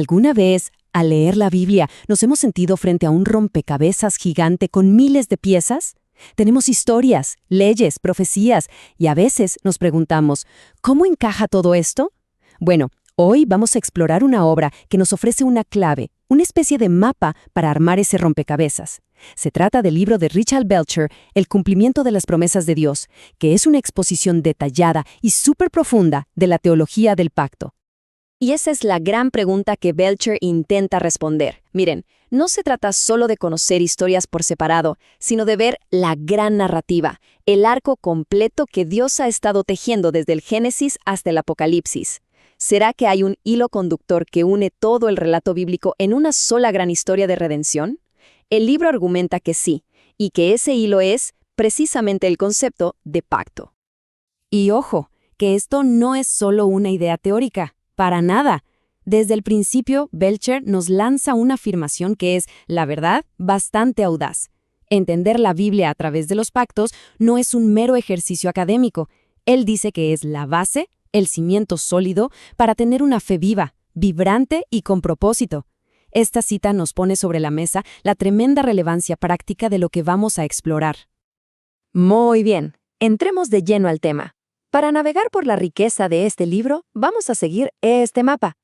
¿Alguna vez, al leer la Biblia, nos hemos sentido frente a un rompecabezas gigante con miles de piezas? Tenemos historias, leyes, profecías, y a veces nos preguntamos, ¿cómo encaja todo esto? Bueno, hoy vamos a explorar una obra que nos ofrece una clave, una especie de mapa para armar ese rompecabezas. Se trata del libro de Richard Belcher, El cumplimiento de las promesas de Dios, que es una exposición detallada y súper profunda de la teología del pacto. Y esa es la gran pregunta que Belcher intenta responder. Miren, no se trata solo de conocer historias por separado, sino de ver la gran narrativa, el arco completo que Dios ha estado tejiendo desde el Génesis hasta el Apocalipsis. ¿Será que hay un hilo conductor que une todo el relato bíblico en una sola gran historia de redención? El libro argumenta que sí, y que ese hilo es precisamente el concepto de pacto. Y ojo, que esto no es solo una idea teórica, para nada. Desde el principio, Belcher nos lanza una afirmación que es, la verdad, bastante audaz. Entender la Biblia a través de los pactos no es un mero ejercicio académico. Él dice que es la base, el cimiento sólido, para tener una fe viva, vibrante y con propósito. Esta cita nos pone sobre la mesa la tremenda relevancia práctica de lo que vamos a explorar. Muy bien, entremos de lleno al tema. Para navegar por la riqueza de este libro, vamos a seguir este mapa.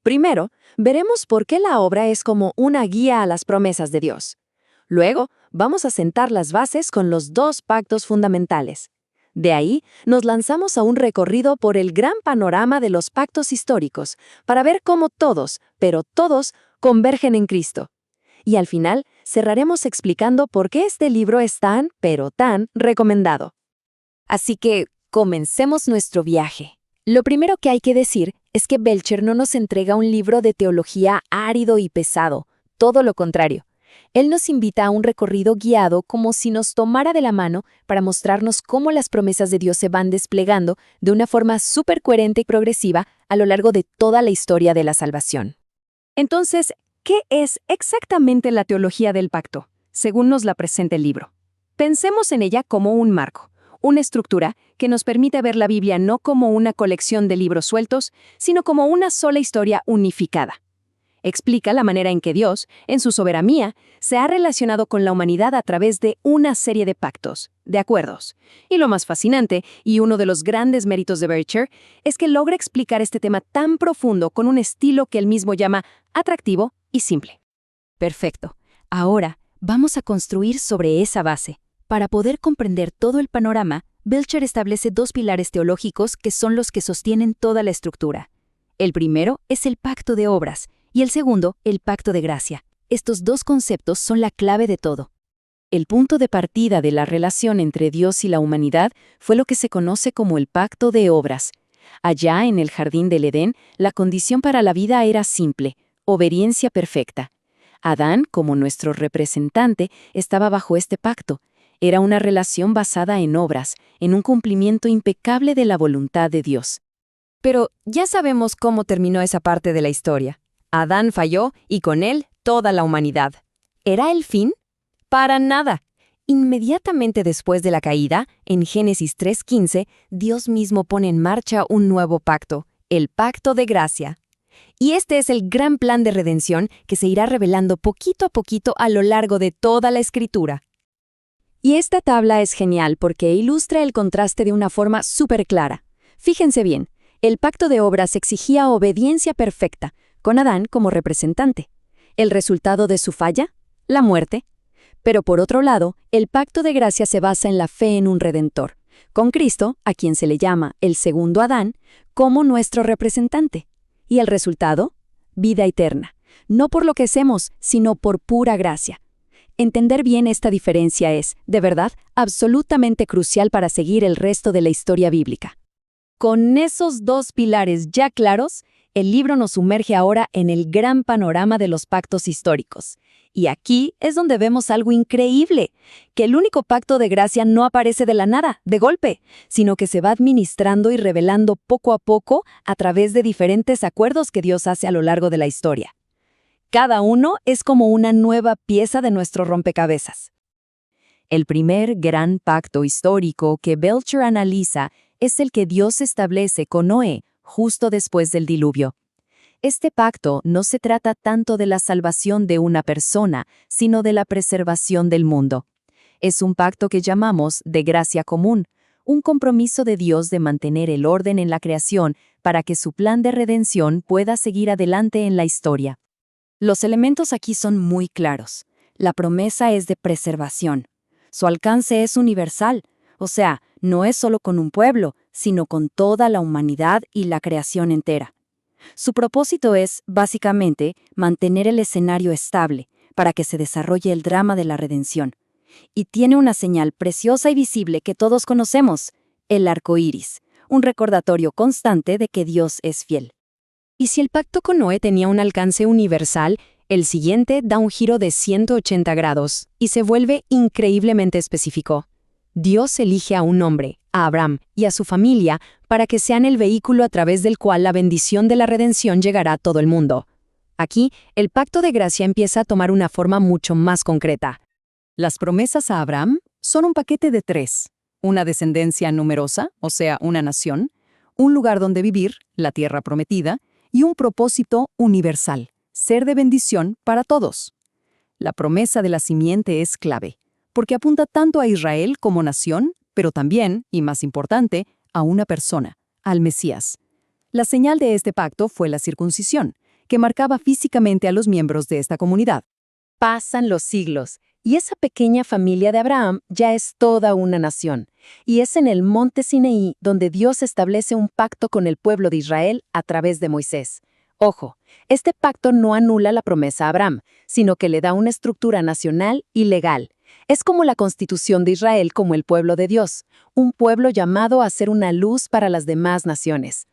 Primero, veremos por qué la obra es como una guía a las promesas de Dios. Luego, vamos a sentar las bases con los dos pactos fundamentales. De ahí, nos lanzamos a un recorrido por el gran panorama de los pactos históricos, para ver cómo todos, pero todos, convergen en Cristo. Y al final, cerraremos explicando por qué este libro es tan, pero tan recomendado. Así que, comencemos nuestro viaje. Lo primero que hay que decir es que Belcher no nos entrega un libro de teología árido y pesado, todo lo contrario. Él nos invita a un recorrido guiado como si nos tomara de la mano para mostrarnos cómo las promesas de Dios se van desplegando de una forma súper coherente y progresiva a lo largo de toda la historia de la salvación. Entonces, ¿qué es exactamente la teología del pacto, según nos la presenta el libro? Pensemos en ella como un marco, una estructura que nos permite ver la Biblia no como una colección de libros sueltos, sino como una sola historia unificada. Explica la manera en que Dios, en su soberanía, se ha relacionado con la humanidad a través de una serie de pactos, de acuerdos. Y lo más fascinante, y uno de los grandes méritos de Belcher, es que logra explicar este tema tan profundo con un estilo que él mismo llama atractivo y simple. Perfecto. Ahora, vamos a construir sobre esa base. Para poder comprender todo el panorama, Belcher establece dos pilares teológicos que son los que sostienen toda la estructura. El primero es el pacto de obras, y el segundo, el pacto de gracia. Estos dos conceptos son la clave de todo. El punto de partida de la relación entre Dios y la humanidad fue lo que se conoce como el pacto de obras. Allá en el jardín del Edén, la condición para la vida era simple, obediencia perfecta. Adán, como nuestro representante, estaba bajo este pacto. Era una relación basada en obras, en un cumplimiento impecable de la voluntad de Dios. Pero ya sabemos cómo terminó esa parte de la historia. Adán falló y con él toda la humanidad. ¿Era el fin? Para nada. Inmediatamente después de la caída, en Génesis 3:15, Dios mismo pone en marcha un nuevo pacto, el pacto de gracia. Y este es el gran plan de redención que se irá revelando poquito a poquito a lo largo de toda la Escritura. Y esta tabla es genial porque ilustra el contraste de una forma súper clara. Fíjense bien, el pacto de obras exigía obediencia perfecta, con Adán como representante. ¿El resultado de su falla? La muerte. Pero por otro lado, el pacto de gracia se basa en la fe en un Redentor, con Cristo, a quien se le llama el segundo Adán, como nuestro representante. ¿Y el resultado? Vida eterna, no por lo que hacemos, sino por pura gracia. Entender bien esta diferencia es, de verdad, absolutamente crucial para seguir el resto de la historia bíblica. Con esos dos pilares ya claros, el libro nos sumerge ahora en el gran panorama de los pactos históricos. Y aquí es donde vemos algo increíble, que el único pacto de gracia no aparece de la nada, de golpe, sino que se va administrando y revelando poco a poco a través de diferentes acuerdos que Dios hace a lo largo de la historia. Cada uno es como una nueva pieza de nuestro rompecabezas. El primer gran pacto histórico que Belcher analiza es el que Dios establece con Noé justo después del diluvio. Este pacto no se trata tanto de la salvación de una persona, sino de la preservación del mundo. Es un pacto que llamamos de gracia común, un compromiso de Dios de mantener el orden en la creación para que su plan de redención pueda seguir adelante en la historia. Los elementos aquí son muy claros. La promesa es de preservación. Su alcance es universal, o sea, no es solo con un pueblo, sino con toda la humanidad y la creación entera. Su propósito es, básicamente, mantener el escenario estable para que se desarrolle el drama de la redención. Y tiene una señal preciosa y visible que todos conocemos, el arco iris, un recordatorio constante de que Dios es fiel. Y si el pacto con Noé tenía un alcance universal, el siguiente da un giro de 180 grados y se vuelve increíblemente específico. Dios elige a un hombre, a Abraham y a su familia, para que sean el vehículo a través del cual la bendición de la redención llegará a todo el mundo. Aquí, el pacto de gracia empieza a tomar una forma mucho más concreta. Las promesas a Abraham son un paquete de 3. Una descendencia numerosa, o sea, una nación, un lugar donde vivir, la tierra prometida, y un propósito universal, ser de bendición para todos. La promesa de la simiente es clave, porque apunta tanto a Israel como nación, pero también, y más importante, a una persona, al Mesías. La señal de este pacto fue la circuncisión, que marcaba físicamente a los miembros de esta comunidad. Pasan los siglos, y esa pequeña familia de Abraham ya es toda una nación. Y es en el monte Sinaí donde Dios establece un pacto con el pueblo de Israel a través de Moisés. Ojo, este pacto no anula la promesa a Abraham, sino que le da una estructura nacional y legal. Es como la constitución de Israel como el pueblo de Dios, un pueblo llamado a ser una luz para las demás naciones.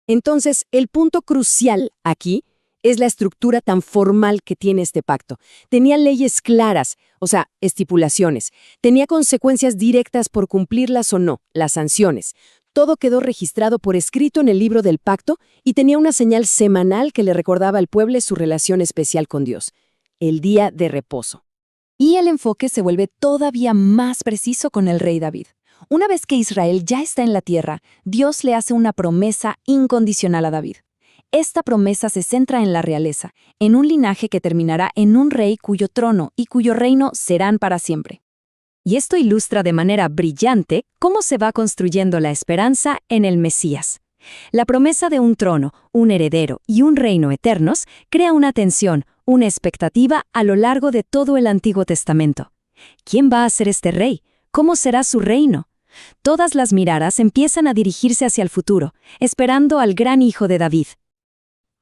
Entonces, el punto crucial aquí es la estructura tan formal que tiene este pacto. Tenía leyes claras, o sea, estipulaciones. Tenía consecuencias directas por cumplirlas o no, las sanciones. Todo quedó registrado por escrito en el libro del pacto y tenía una señal semanal que le recordaba al pueblo su relación especial con Dios, el día de reposo. Y el enfoque se vuelve todavía más preciso con el rey David. Una vez que Israel ya está en la tierra, Dios le hace una promesa incondicional a David. Esta promesa se centra en la realeza, en un linaje que terminará en un rey cuyo trono y cuyo reino serán para siempre. Y esto ilustra de manera brillante cómo se va construyendo la esperanza en el Mesías. La promesa de un trono, un heredero y un reino eternos crea una tensión, una expectativa a lo largo de todo el Antiguo Testamento. ¿Quién va a ser este rey? ¿Cómo será su reino? Todas las miradas empiezan a dirigirse hacia el futuro, esperando al gran hijo de David.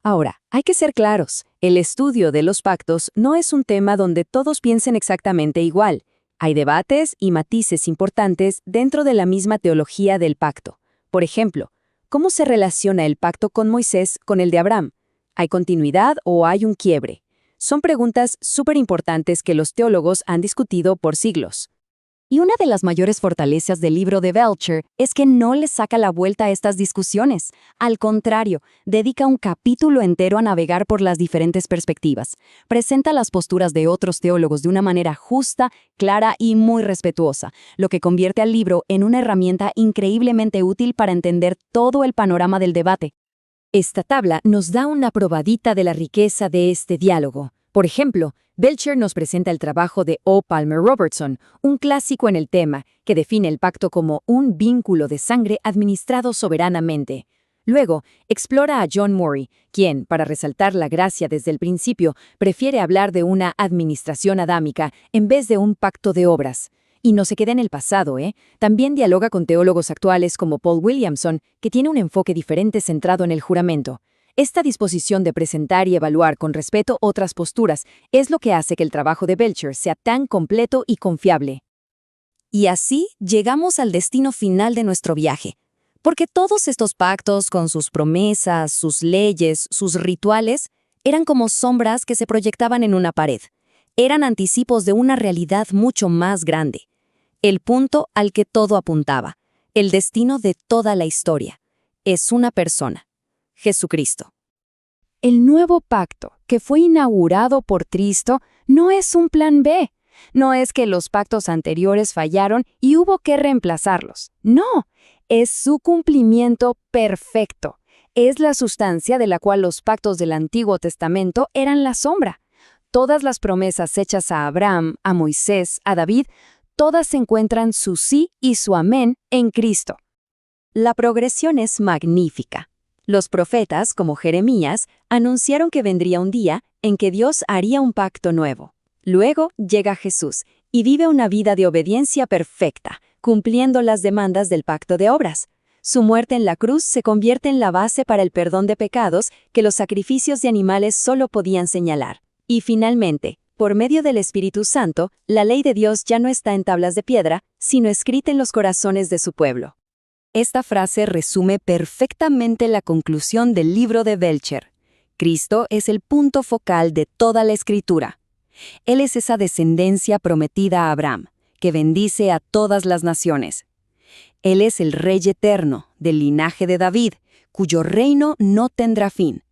Ahora, hay que ser claros, el estudio de los pactos no es un tema donde todos piensen exactamente igual. Hay debates y matices importantes dentro de la misma teología del pacto. Por ejemplo, ¿cómo se relaciona el pacto con Moisés con el de Abraham? ¿Hay continuidad o hay un quiebre? Son preguntas súper importantes que los teólogos han discutido por siglos. Y una de las mayores fortalezas del libro de Belcher es que no le saca la vuelta a estas discusiones. Al contrario, dedica un capítulo entero a navegar por las diferentes perspectivas. Presenta las posturas de otros teólogos de una manera justa, clara y muy respetuosa, lo que convierte al libro en una herramienta increíblemente útil para entender todo el panorama del debate. Esta tabla nos da una probadita de la riqueza de este diálogo. Por ejemplo, Belcher nos presenta el trabajo de O. Palmer Robertson, un clásico en el tema, que define el pacto como un vínculo de sangre administrado soberanamente. Luego, explora a John Murray, quien, para resaltar la gracia desde el principio, prefiere hablar de una administración adámica en vez de un pacto de obras. Y no se queda en el pasado, También dialoga con teólogos actuales como Paul Williamson, que tiene un enfoque diferente centrado en el juramento. Esta disposición de presentar y evaluar con respeto otras posturas es lo que hace que el trabajo de Belcher sea tan completo y confiable. Y así llegamos al destino final de nuestro viaje. Porque todos estos pactos, con sus promesas, sus leyes, sus rituales, eran como sombras que se proyectaban en una pared. Eran anticipos de una realidad mucho más grande. El punto al que todo apuntaba, el destino de toda la historia, es una persona. Jesucristo. El nuevo pacto, que fue inaugurado por Cristo, no es un plan B. No es que los pactos anteriores fallaron y hubo que reemplazarlos. No, es su cumplimiento perfecto. es la sustancia de la cual los pactos del Antiguo Testamento eran la sombra. Todas las promesas hechas a Abraham, a Moisés, a David, todas encuentran su sí y su amén en Cristo. La progresión es magnífica. Los profetas, como Jeremías, anunciaron que vendría un día en que Dios haría un pacto nuevo. Luego llega Jesús y vive una vida de obediencia perfecta, cumpliendo las demandas del pacto de obras. Su muerte en la cruz se convierte en la base para el perdón de pecados que los sacrificios de animales solo podían señalar. Y finalmente, por medio del Espíritu Santo, la ley de Dios ya no está en tablas de piedra, sino escrita en los corazones de su pueblo. Esta frase resume perfectamente la conclusión del libro de Belcher. Cristo es el punto focal de toda la Escritura. Él es esa descendencia prometida a Abraham, que bendice a todas las naciones. Él es el Rey eterno, del linaje de David, cuyo reino no tendrá fin,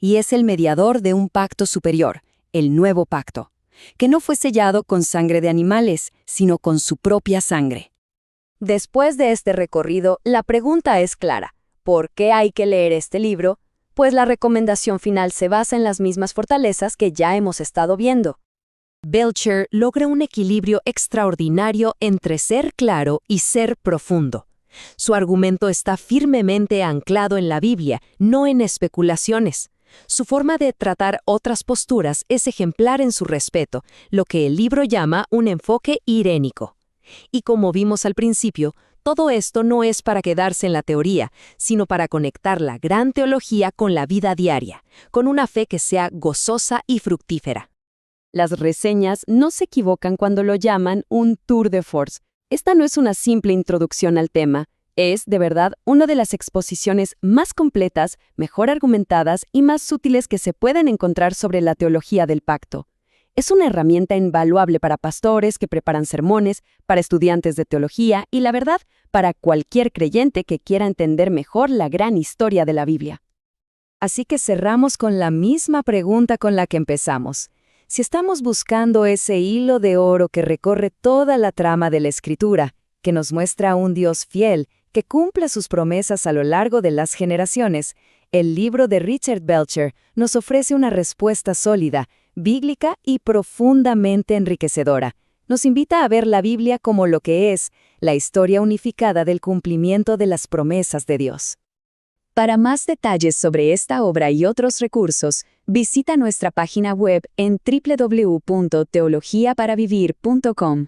y es el mediador de un pacto superior, el nuevo pacto, que no fue sellado con sangre de animales, sino con su propia sangre. Después de este recorrido, la pregunta es clara. ¿Por qué hay que leer este libro? Pues la recomendación final se basa en las mismas fortalezas que ya hemos estado viendo. Belcher logra un equilibrio extraordinario entre ser claro y ser profundo. Su argumento está firmemente anclado en la Biblia, no en especulaciones. Su forma de tratar otras posturas es ejemplar en su respeto, lo que el libro llama un enfoque irénico. Y como vimos al principio, todo esto no es para quedarse en la teoría, sino para conectar la gran teología con la vida diaria, con una fe que sea gozosa y fructífera. Las reseñas no se equivocan cuando lo llaman un tour de force. Esta no es una simple introducción al tema, es, de verdad, una de las exposiciones más completas, mejor argumentadas y más útiles que se pueden encontrar sobre la teología del pacto. Es una herramienta invaluable para pastores que preparan sermones, para estudiantes de teología y, la verdad, para cualquier creyente que quiera entender mejor la gran historia de la Biblia. Así que cerramos con la misma pregunta con la que empezamos. Si estamos buscando ese hilo de oro que recorre toda la trama de la Escritura, que nos muestra a un Dios fiel, que cumple sus promesas a lo largo de las generaciones, el libro de Richard Belcher nos ofrece una respuesta sólida, bíblica y profundamente enriquecedora. Nos invita a ver la Biblia como lo que es, la historia unificada del cumplimiento de las promesas de Dios. Para más detalles sobre esta obra y otros recursos, visita nuestra página web en www.teologiaparavivir.com.